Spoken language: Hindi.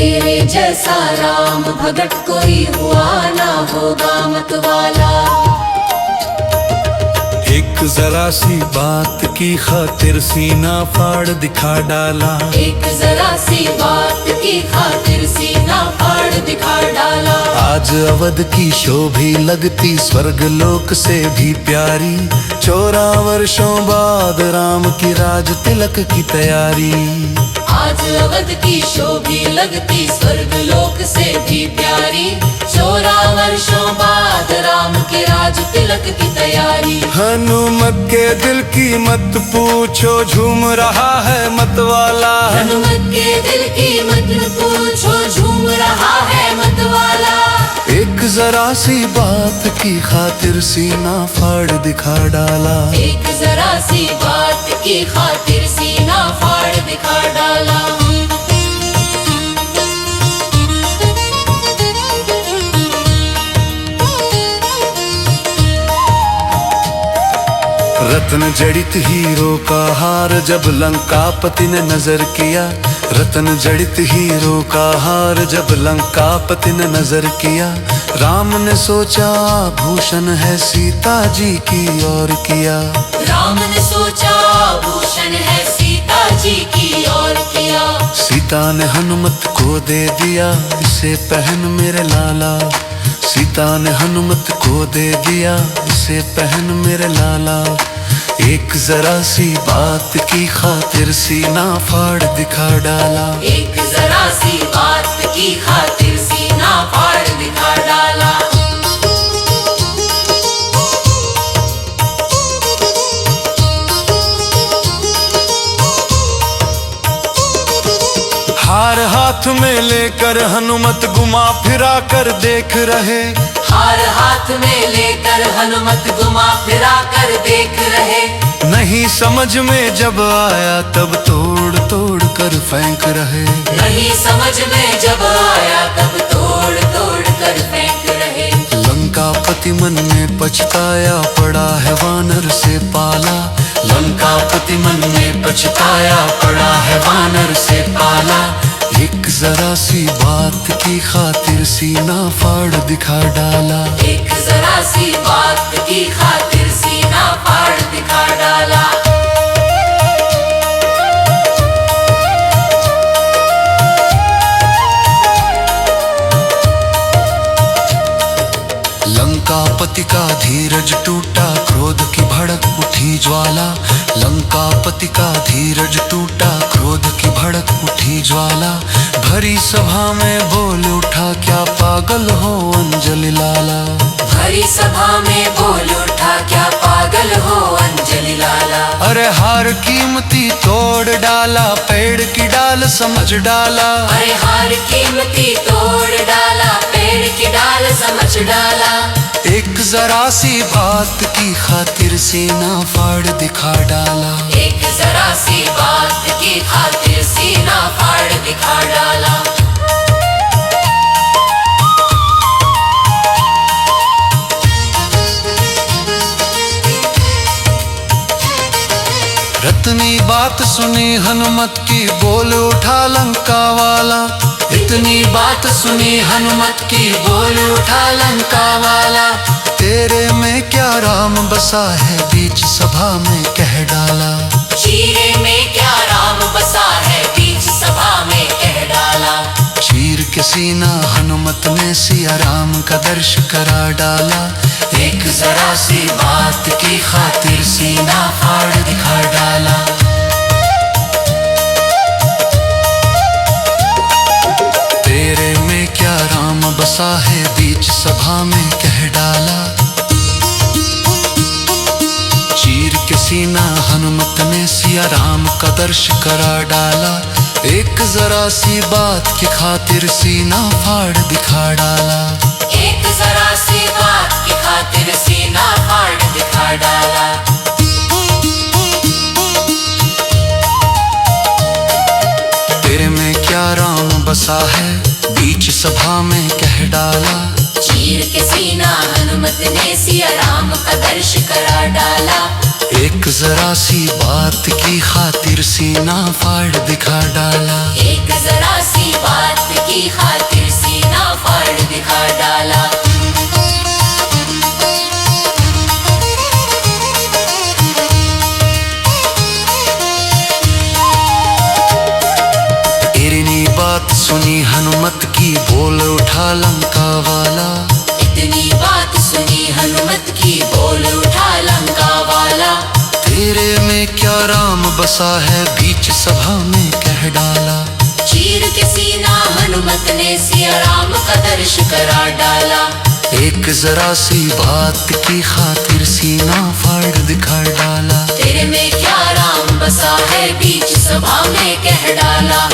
तेरे जैसा राम भगत कोई हुआ ना होगा मतवाला। एक जरा सी बात की खातिर सीना फाड़ दिखा डाला। एक जरा सी बात की खातिर सीना फाड़ दिखा डाला। आज अवध की शोभी लगती स्वर्ग लोक से भी प्यारी। 14 वर्षों बाद राम की राज तिलक की तैयारी। आज अवध की शोभी लगती स्वर्ग लोक से भी प्यारी। 14 वर्षों बाद राम के राज तिलक की तैयारी। हनुमत के दिल की मत पूछो झूम रहा है मतवाला। हनुमत के दिल की मत पूछो झूम रहा है मतवाला। एक जरा सी बात की खातिर सीना फाड़ दिखा डाला। एक जरा सी बात की खातिर सीना फाड़ दिखा डाला। रत्न जड़ित हीरो का हार जब लंकापति ने नजर किया। रत्न जड़ित हीरो का हार जब लंकापति ने नजर किया। राम ने सोचा भूषण है सीता जी की और किया। राम ने सोचा भूषण है सीता जी की और किया। सीता ने हनुमत को दे दिया इसे पहन मेरे लाला। सीता ने हनुमत को दे दिया इसे पहन मेरे लाला। एक जरा सी बात की खातिर सीना फाड़ दिखा डाला। एक जरा सी बात की खातिर सीना फाड़ दिखा डाला। हार हाथ में लेकर हनुमत घुमा फिरा कर देख रहे। हार हाथ में लेकर हनुमत घुमा फिरा कर देख रहे। नहीं समझ में जब आया तब तोड़ तोड़ कर फेंक रहे। नहीं समझ में जब आया तब तोड़ तोड़ कर फेंक रहे। लंकापति मन में पछताया पड़ा है वानर से पाला। लंकापति मन में पछताया पड़ा है वानर से पाला। एक जरा सी बात की खातिर सीना फाड़ दिखा डाला। एक जरा सी बात की खातिर सीना फाड़ दिखा डाला। लंकापति का धीरज टूटा क्रोध की भड़क उठी ज्वाला। लंकापति का धीरज टूटा क्रोध की भड़क उठी ज्वाला। भरी सभा में बोल उठा क्या पागल हो अंजलि लाला। भरी सभा में बोल उठा क्या पागल हो अंजलि लाला। अरे हार कीमती तोड़ डाला पेड़ की डाल समझ डाला। अरे हार कीमती तोड़ डाला पेड़ की डाल समझ डाला। एक जरा सी बात की खातिर सीना फाड़ दिखा डाला। एक जरा सी बात की खातिर सीना फाड़ दिखा डाला। रत्नी बात सुनी हनुमत की बोल उठा लंका वाला। इतनी बात सुनी हनुमत की बोल उठा लंका वाला। तेरे में क्या राम बसा है बीच सभा में कह डाला। चीरे में क्या राम बसा है बीच सभा में कह डाला। चीर के सीना हनुमत ने सिया राम का दर्श करा डाला। एक जरा सी बात की खातिर सीना फाड़ दिखा डाला। तेरे में क्या राम बसा है बीच सभा में कह डाला। चीर के सीना हनुमत ने सिया राम का दर्श करा डाला। एक जरा सी बात की खातिर सीना फाड़ दिखा डाला। एक जरा सी बात की खातिर सीना फाड़ दिखा डाला। तेरे में क्या राम बसा है बीच सभा में कह डाला। चीर के सीना हनुमत ने सिया राम का दर्श करा डाला। एक जरा सी बात की खातिर सीना फाड़ दिखा डाला। एक जरा सी बात की लंका वाला। इतनी बात सुनी हनुमत की, बोल उठा लंका वाला। तेरे में क्या राम बसा है, बीच सभा में कह डाला। चीर के सीना हनुमत ने सिया राम का दर्श करा डाला। एक जरा सी बात की खातिर सीना फाड़ दिखा डाला। तेरे में क्या राम बसा है, बीच सभा में कह डाला।